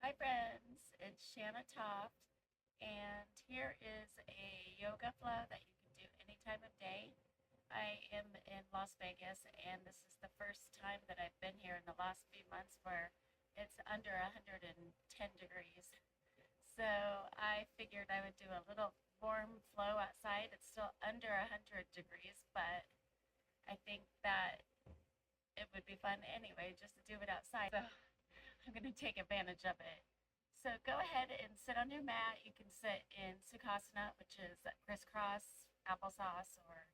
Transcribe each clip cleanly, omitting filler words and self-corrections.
Hi friends, it's Shanna Toft, and here is a yoga flow that you can do any time of day. I am in Las Vegas, and this is the first time that I've been here in the last few months where it's under 110 degrees. So I figured I would do a little warm flow outside. It's still under 100 degrees, but I think that it would be fun anyway just to do it outside. So I'm going to take advantage of it. So go ahead and sit on your mat. You can sit in Sukhasana, which is crisscross applesauce or,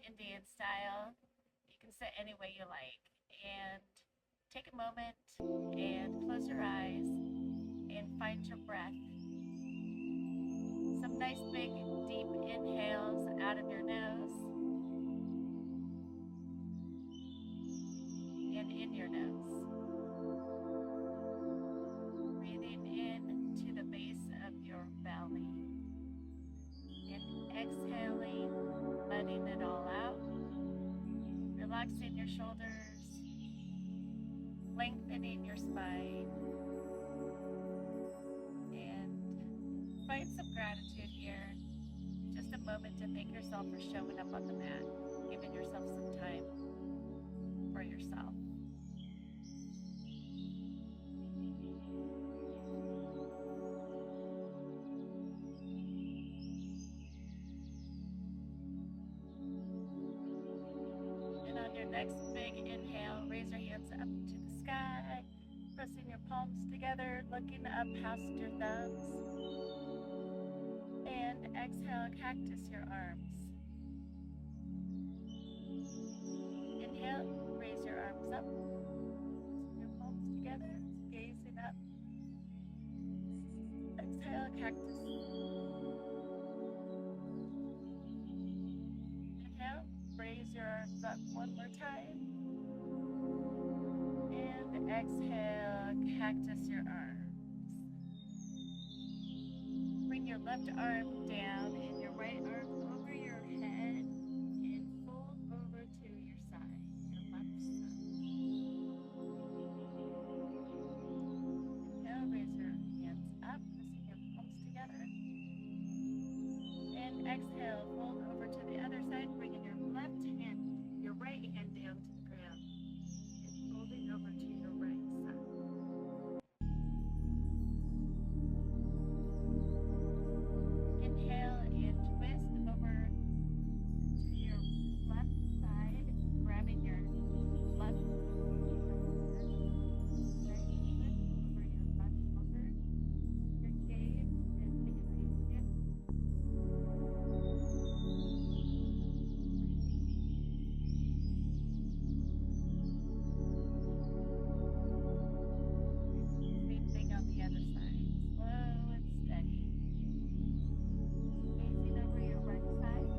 Indian style. You can sit any way you like. And take a moment and close your eyes and find your breath. Some nice big deep inhales out of your nose and in your nose. Breathing in to the base of your belly and exhaling, letting it all out. Relaxing your shoulders, lengthening your spine, and find some gratitude here. Just a moment to thank yourself for showing up on the mat, giving yourself some time for yourself. And on your next big inhale, raise your hands up to the sky, pressing your palms together, looking up past your thumbs. And exhale, cactus your arms. Inhale, raise your arms up, your palms together, gazing up. Exhale, cactus. Inhale, raise your arms up one more time. And exhale, cactus your arms. Bring your left arm down and your right arm over your head and fold over to your side, your left side. Inhale, raise your hands up, pressing your palms together. And exhale, fold over to the other side, bringing your right hand down to the ground and folding over to your right side. Inhale and twist over to your left side, grabbing your left shoulder, right foot over your left shoulder, your gaze is behind you. Same thing on the other side, slow and steady. Gazing over your right side.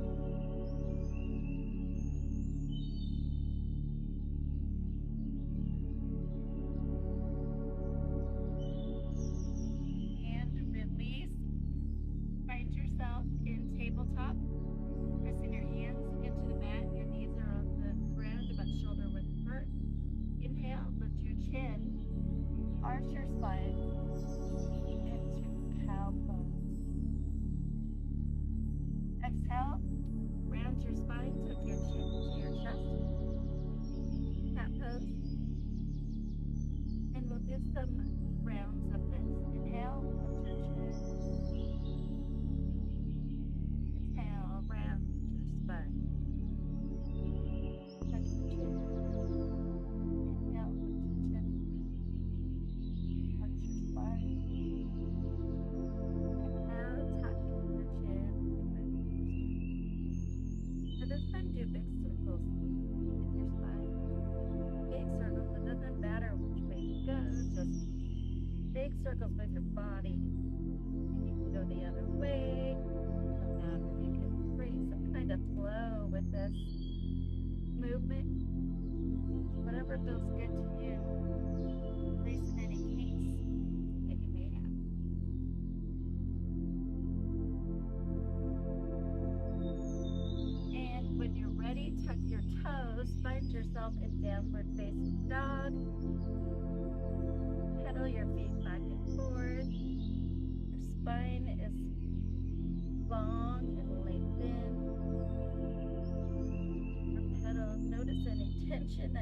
And release. Find yourself in tabletop, pressing your hands into the mat. Your knees are on the ground, about shoulder width apart. Inhale, lift your chin, arch your spine into cow pose. Exhale, round your spine, tuck your chin to your chest. Cat pose. And we'll do some rounds of this. Inhale, lift your chin. Exhale, round your spine. Tuck your chin. Inhale, lift your chin. Arch your spine. Exhale, tuck your chin. So this time do big circles with your spine. Big circles. It doesn't matter which way you go, just big circles with your body. And you can go the other way. You can create some kind of flow with this movement. Whatever feels good to you. Releasing any kinks that you may have. And when you're ready, tuck your toes, find yourself in downward facing dog. Pedal your feet back and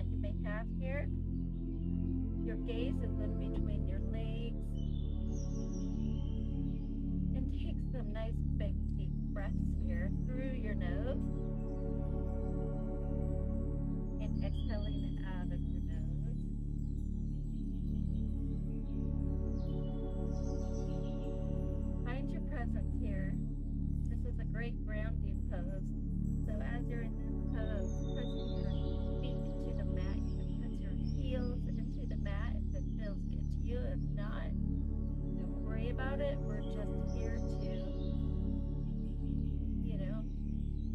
that you may have here. Your gaze is in between your legs. And take some nice big deep breaths here through your nose. And exhaling out of your nose. Find your presence here. This is a great grounding pose. So as you're in this pose, pressing your feet into the mat, you can press your heels into the mat if it feels good to you. If not, don't worry about it. We're just here to,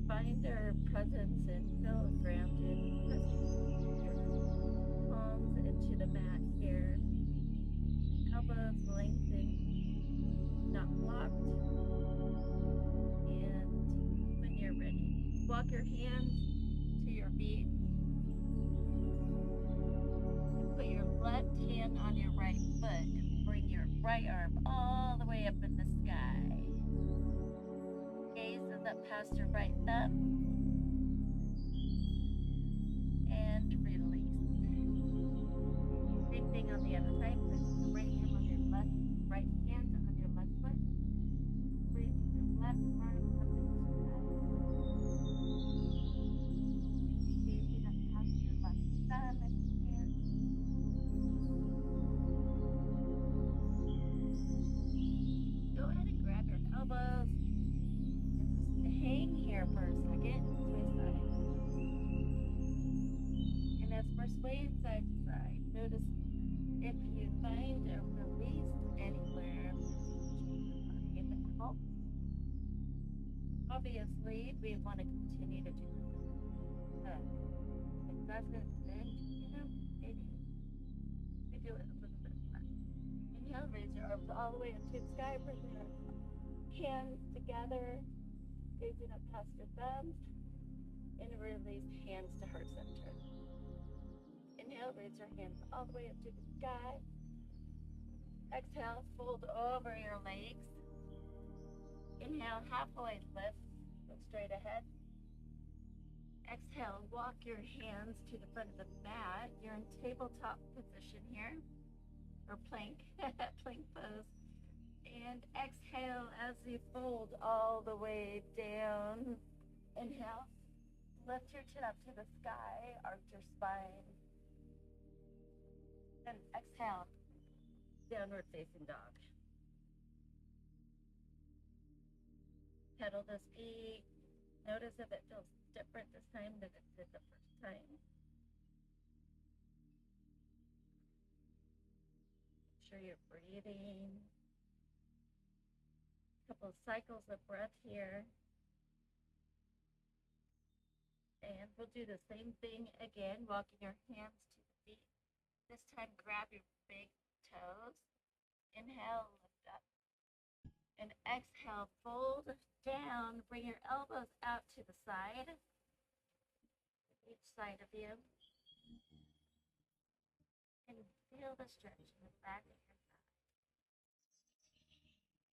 find our presence and feel grounded. Pressing your palms into the mat here. Elbows lengthened, not blocked. And when you're ready, walk your hands to your feet. And put your left hand on your right foot and bring your right arm all the way up in the sky. Gaze is up past your right thumb. And release. Same thing on the other side. Place the right hand on your right hand on your left foot. Raise your left arm up in the sky. Gazing up past your left thumb if you can. Go ahead and grab your elbows and just hang here for a second. Sway side. And as we're swaying side to side, notice if you find a release anywhere, if it helps. Obviously, we want to continue to do this. If it doesn't, then, maybe we do it a little bit less. Inhale, raise your arms all the way up to the sky. Bring your hands together, gazing up past your thumbs, and release hands to heart center. Inhale, raise your hands all the way up to the sky. Exhale, fold over your legs. Inhale, halfway lift, look straight ahead. Exhale, walk your hands to the front of the mat. You're in tabletop position here, or plank, plank pose. And exhale as you fold all the way down. Inhale, lift your chin up to the sky, arch your spine. And exhale, downward facing dog. Pedal this feet. Notice if it feels different this time than it did the first time. Make sure you're breathing. A couple of cycles of breath here. And we'll do the same thing again, walking your hands to the feet. This time, grab your big toes. Inhale, lift up. And exhale, fold down. Bring your elbows out to the side. Each side of you. And feel the stretch in the back of your thigh.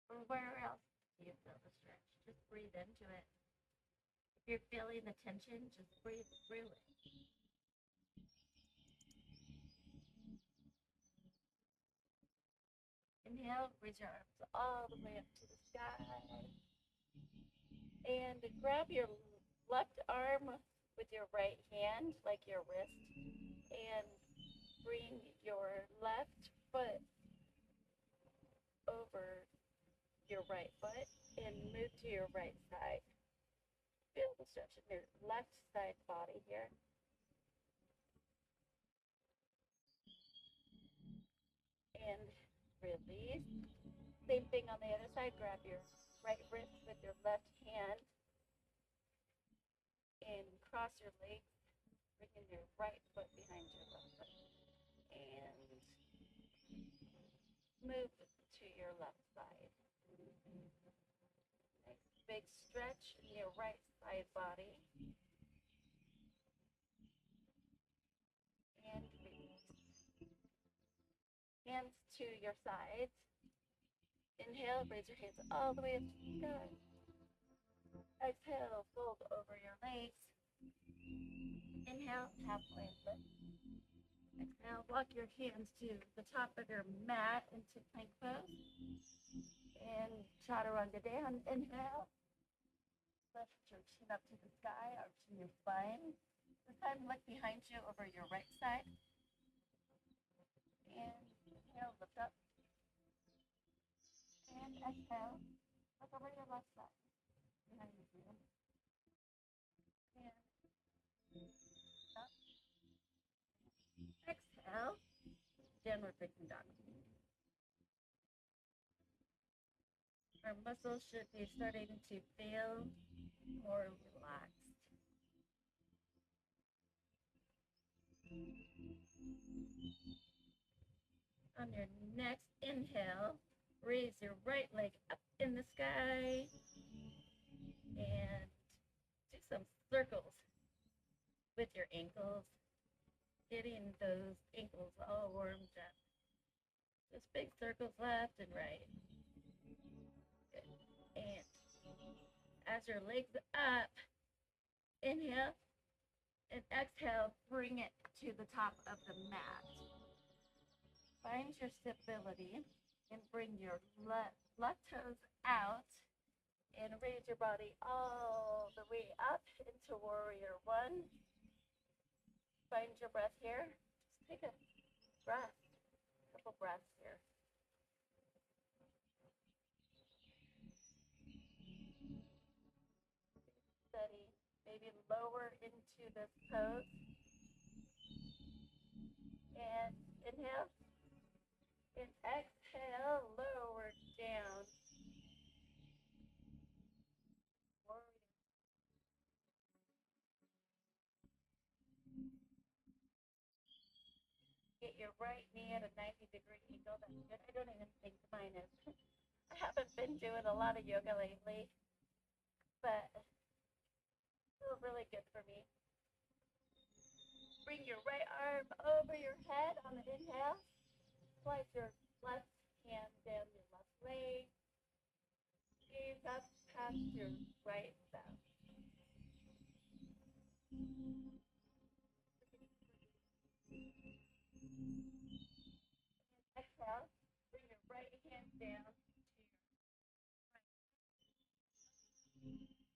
Or where else do you feel the stretch? Just breathe into it. If you're feeling the tension, just breathe through it. Inhale, raise your arms all the way up to the sky. And grab your left arm with your right hand, like your wrist, and bring your left foot over your right foot and move to your right side. Feel the stretch in your left side body here. And release. Same thing on the other side. Grab your right wrist with your left hand and cross your legs, bringing your right foot behind your left foot. And move to your left side. Nice big stretch in your right side body. And release. Hands to your sides. Inhale, raise your hands all the way up to the sky. Exhale, fold over your legs. Inhale, halfway lift. Exhale, walk your hands to the top of your mat into plank pose. And chaturanga down. Inhale. Lift your chin up to the sky, arch your spine. This time look behind you over your right side. And inhale, lift up. And exhale, look over your left side. Behind you. And up. Exhale, downward facing dog. Our muscles should be starting to feel more relaxed. On your next inhale, raise your right leg up in the sky and do some circles with your ankles, getting those ankles all warmed up. Just big circles left and right. Good. And as your legs up, inhale and exhale, bring it to the top of the mat. Find your stability and bring your left toes out and raise your body all the way up into warrior one. Find your breath here. Just take a breath, a couple breaths here. Steady, maybe lower into this pose. And inhale. And exhale, lower down. Warrior. Get your right knee at a 90-degree angle. That's good. I don't even think mine is. I haven't been doing a lot of yoga lately, but it feels really good for me. Bring your right arm over your head on the inhale. Slide your left hand down your left leg. Gaze up past your right thumb. Exhale. Bring your right hand down to your right.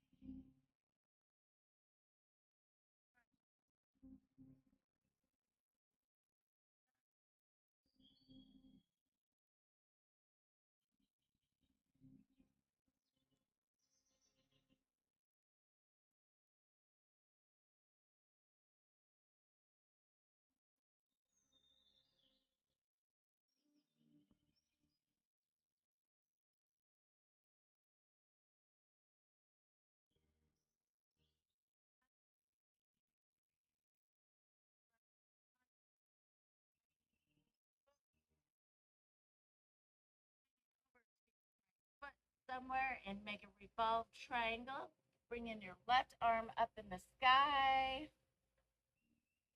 Foot somewhere and make a revolved triangle. Bring in your left arm up in the sky.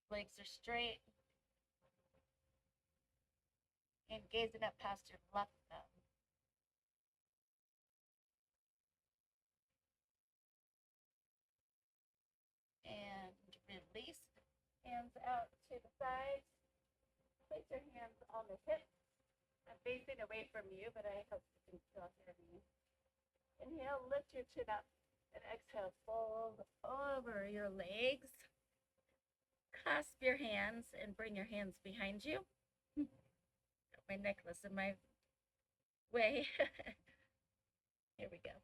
Legs are straight. And gazing up past your left thumb. And release. Hands out to the sides. Place your hands on the hips. I'm facing away from you, but I hope you can still hear me. Inhale, lift your chin up. And exhale, fold over your legs. Clasp your hands and bring your hands behind you. Got my necklace in my way. Here we go.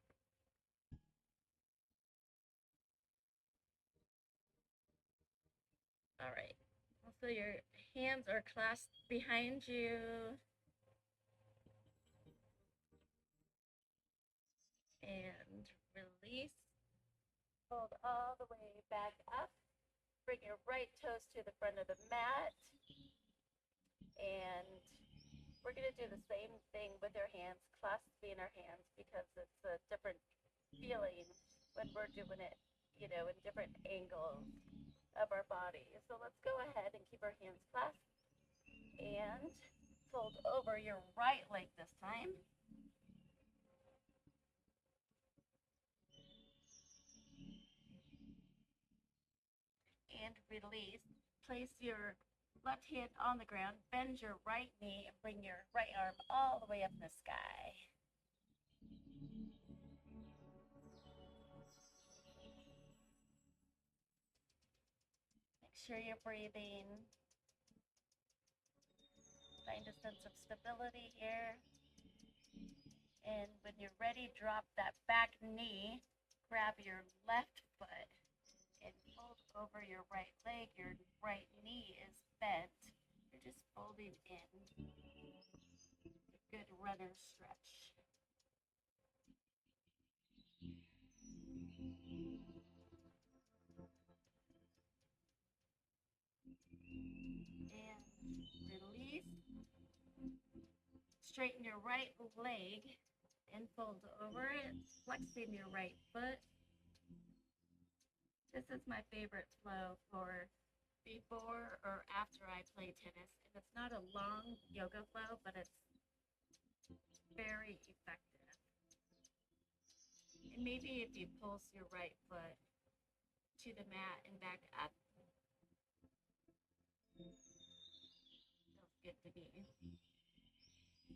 All right. So your hands are clasped behind you. And release. Fold all the way back up. Bring your right toes to the front of the mat. And we're going to do the same thing with our hands, clasping our hands, because it's a different feeling when we're doing it, in different angles of our body. So let's go ahead and keep our hands clasped and fold over your right leg this time. and release. Place your left hand on the ground, bend your right knee, and bring your right arm all the way up in the sky. Make sure you're breathing. Find a sense of stability here. And when you're ready, drop that back knee, grab your left foot, and fold over your right leg. Your right knee is bent. You're just folding in. A good runner stretch. And release. Straighten your right leg and fold over it, flexing your right foot. This is my favorite flow for before or after I play tennis. And it's not a long yoga flow, but it's very effective. And maybe if you pulse your right foot to the mat and back up, feels good to me.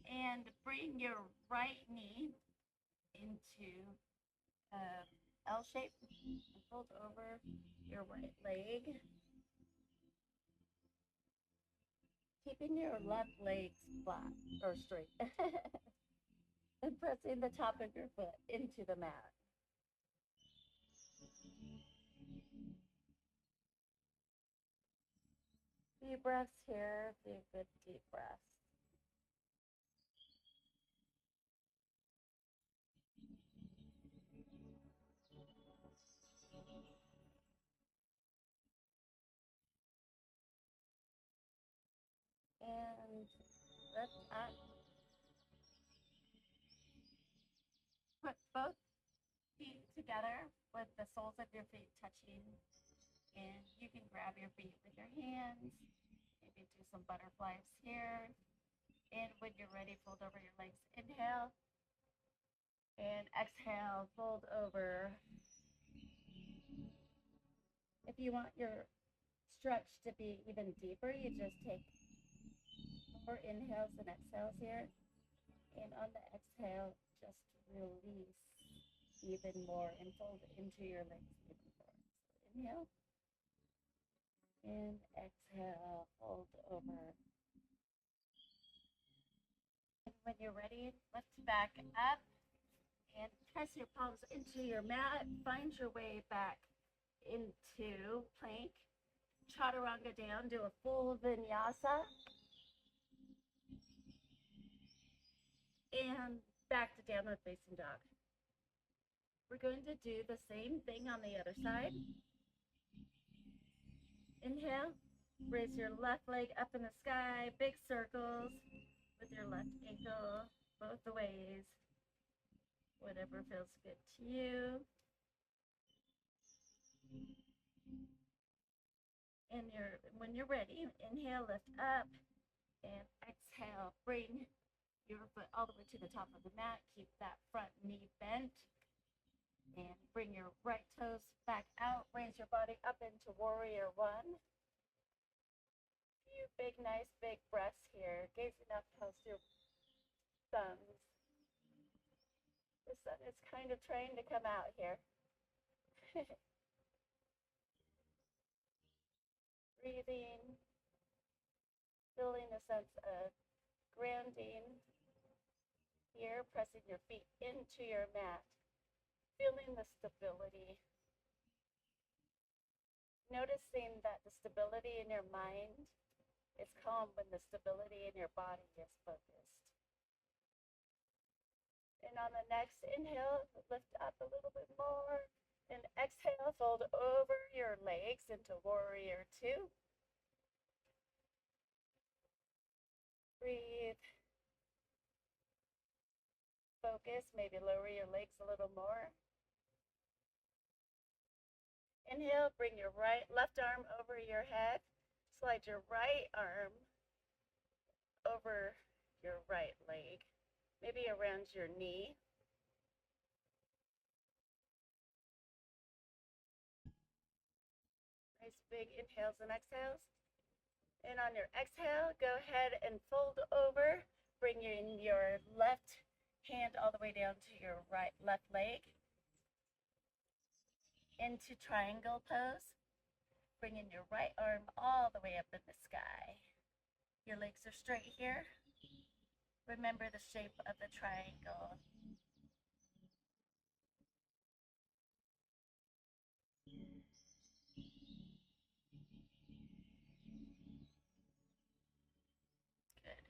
And bring your right knee into L shape and fold over your right leg. Keeping your left leg flat or straight. And pressing the top of your foot into the mat. Few breaths here, few good deep breaths. And lift up. Put both feet together with the soles of your feet touching. And you can grab your feet with your hands. Maybe do some butterflies here. And when you're ready, fold over your legs. Inhale. And exhale, fold over. If you want your stretch to be even deeper, you just take more inhales and exhales here. And on the exhale, just release even more and fold into your legs even more. So inhale. And exhale, fold over. And when you're ready, lift back up and press your palms into your mat. Find your way back into plank. Chaturanga down, do a full vinyasa. And back to downward facing dog. We're going to do the same thing on the other side. Inhale, raise your left leg up in the sky, big circles with your left ankle, both the ways, whatever feels good to you. And when you're ready, inhale, lift up, and exhale, bring your foot all the way to the top of the mat. Keep that front knee bent. And bring your right toes back out. Raise your body up into warrior one. Few big, nice, big breaths here. Gazing up past your thumbs. The sun is kind of trying to come out here. Breathing. Feeling a sense of grounding here. Pressing your feet into your mat. Feeling the stability. Noticing that the stability in your mind is calm when the stability in your body is focused. And on the next inhale, lift up a little bit more. And exhale, fold over your legs into warrior two. Breathe. Focus, maybe lower your legs a little more. Inhale, bring your left arm over your head. Slide your right arm over your right leg, maybe around your knee. Nice Big inhales and exhales. And on your exhale, go ahead and fold over. Bring in your left hand all the way down to your left leg into triangle pose. Bring in your right arm all the way up in the sky. Your legs are straight here. Remember the shape of the triangle. Good.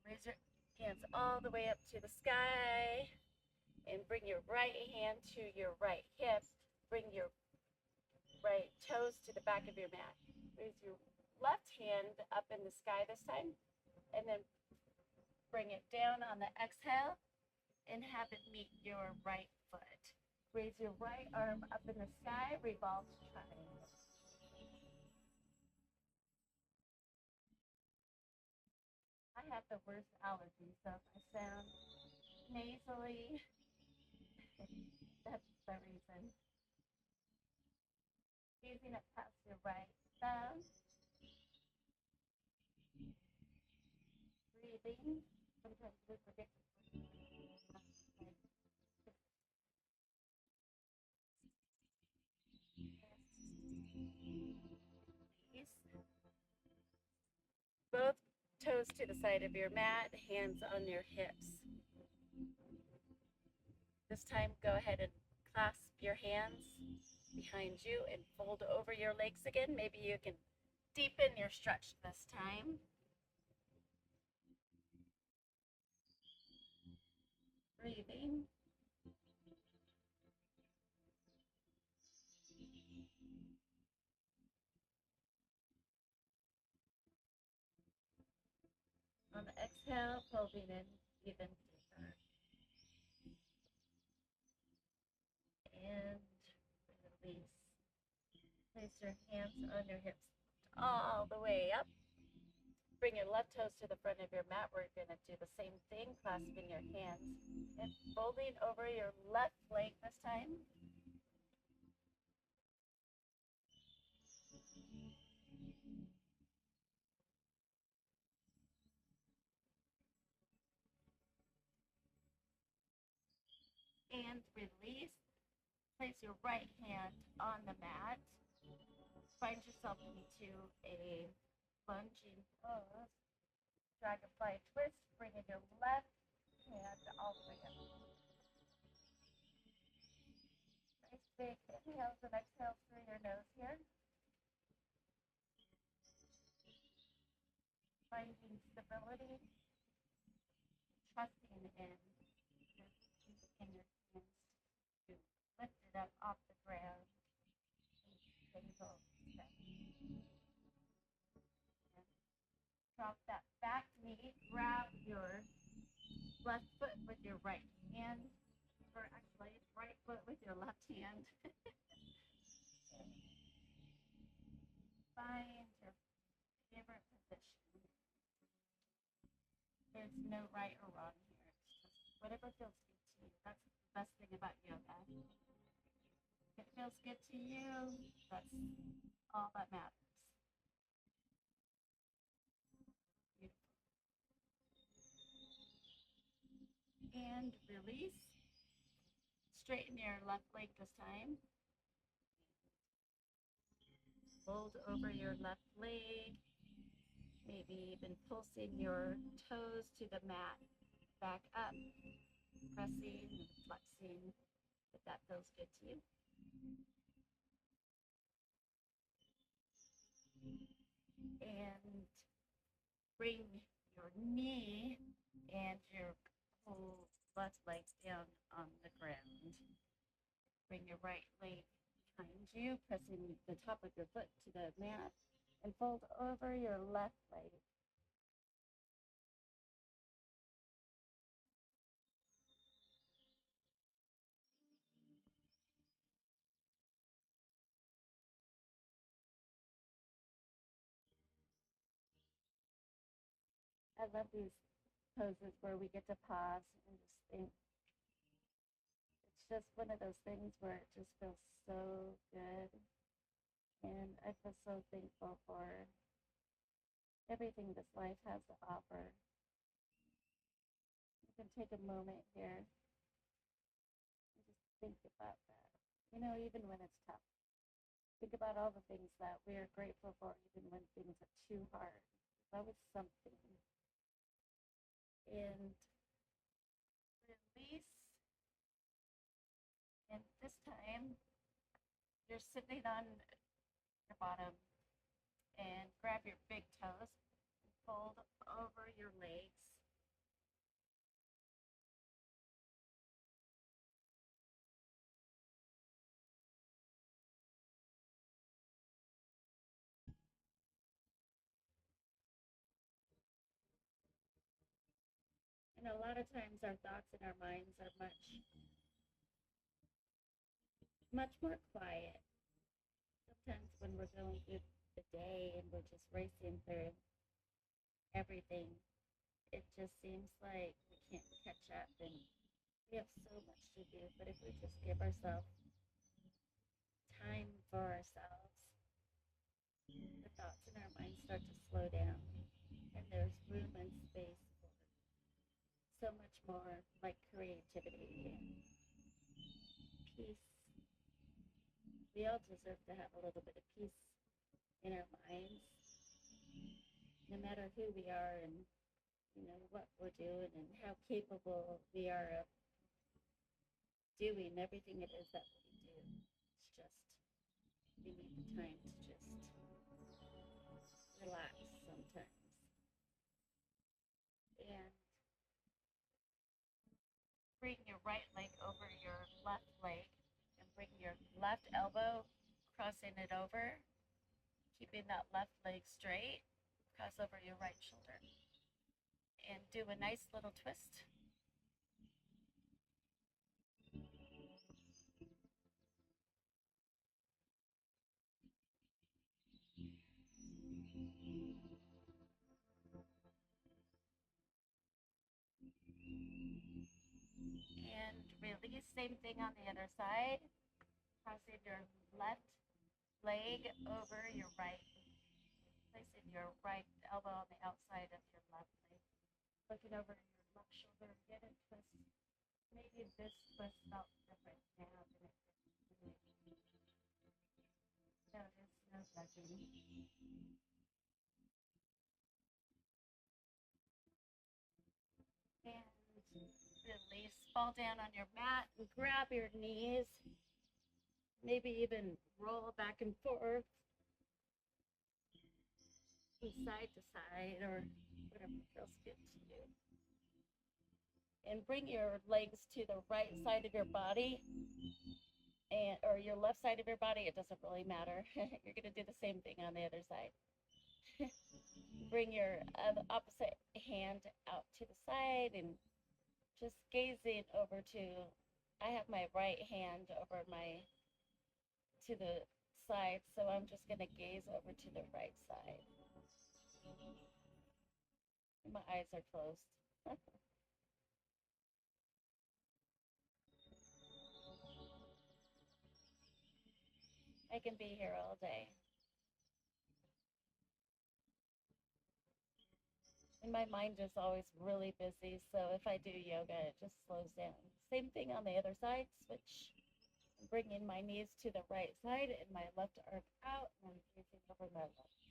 Raise your hands all the way up to the sky and bring your right hand to your right hip. Bring your right toes to the back of your mat. Raise your left hand up in the sky this time, and then bring it down on the exhale and have it meet your right foot. Raise your right arm up in the sky, revolve to triangle. I have the worst allergies, so if I sound nasally, that's the reason. Gazing up past your right thumb, breathing. Sometimes we forget to breathe. Both toes to the side of your mat, hands on your hips. This time, go ahead and clasp your hands behind you and fold over your legs again. Maybe you can deepen your stretch this time. Breathing. On the exhale, folding in even deeper. And release. Place your hands on your hips all the way up. Bring your left toes to the front of your mat. We're going to do the same thing, clasping your hands and folding over your left leg this time. And release. Place your right hand on the mat. Find yourself into a lunging pose. Dragonfly twist. Bring in your left hand all the way up. Nice big inhales and exhales through your nose here. Finding stability, trusting in your feet and your hands to lift it up off the ground. Stable step. Drop that back knee, grab your left foot with your right hand, or actually right foot with your left hand. Find your favorite position. There's no right or wrong here. It's just whatever feels good to you. That's the best thing about yoga. If it feels good to you, that's all that matters. Beautiful. And release. Straighten your left leg this time. Fold over your left leg. Maybe even pulsing your toes to the mat. Back up. Pressing and flexing if that feels good to you. And bring your knee and your whole left leg down on the ground. Bring your right leg behind you, pressing the top of your foot to the mat, and fold over your left leg. I love these poses where we get to pause and just think. It's just one of those things where it just feels so good. And I feel so thankful for everything this life has to offer. You can take a moment here and just think about that. Even when it's tough, think about all the things that we are grateful for, even when things are too hard. There's always something. And release. And this time, you're sitting on your bottom and grab your big toes and fold over your legs. And a lot of times our thoughts and our minds are much more quiet. Sometimes when we're going through the day and we're just racing through everything, it just seems like we can't catch up and we have so much to do. But if we just give ourselves time for ourselves, the thoughts in our minds start to slow down and there's room and space for so much more like creativity and peace. We all deserve to have a little bit of peace in our minds, no matter who we are and what we're doing and how capable we are of doing everything it is that we do. It's just we need the time to just relax sometimes. And bring your right leg over your left leg and bring your left elbow, crossing it over, keeping that left leg straight, cross over your right shoulder. And do a nice little twist. And release. Same thing on the other side. Crossing your left leg over your right. Placing your right elbow on the outside of your left leg. Looking over your left shoulder. Get a twist. Maybe this twist felt different now than it did. No, there's no judging. And release. Fall down on your mat and grab your knees. Maybe even roll back and forth from side to side or whatever feels good to you. And bring your legs to the right side of your body or your left side of your body. It doesn't really matter. You're going to do the same thing on the other side. Bring your opposite hand out to the side and just gazing over to, I have my right hand over to the side, so I'm just going to gaze over to the right side. My eyes are closed. I can be here all day. And my mind is always really busy, so if I do yoga, it just slows down. Same thing on the other side. Switch. I'm bringing my knees to the right side and my left arm out, and I'm gazing over my left.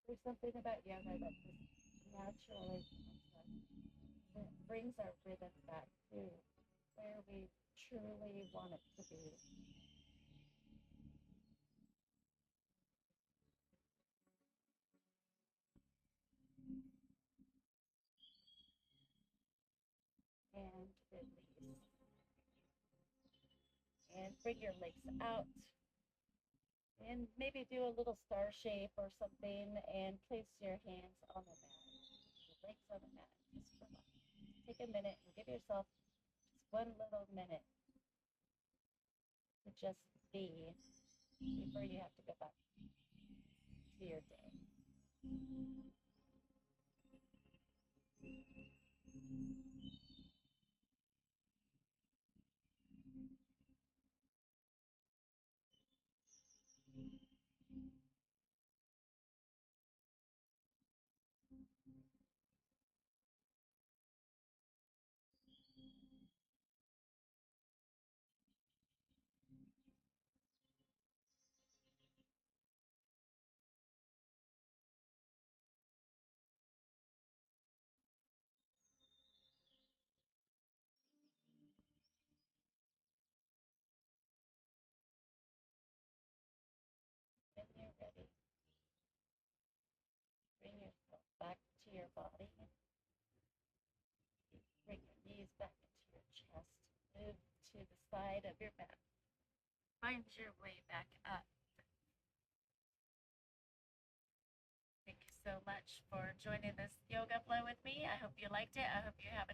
There's something about yoga that just naturally brings our rhythm back to where we truly want it to be. And release. And bring your legs out. And maybe do a little star shape or something and place your hands on the mat. Your legs on the mat. Just relax. Take a minute and give yourself just one little minute to just be before you have to go back to your day. body. Bring your knees back into your chest. Move to the side of your mat. Find your way back up. Thank you so much for joining this yoga flow with me. I hope you liked it. I hope you have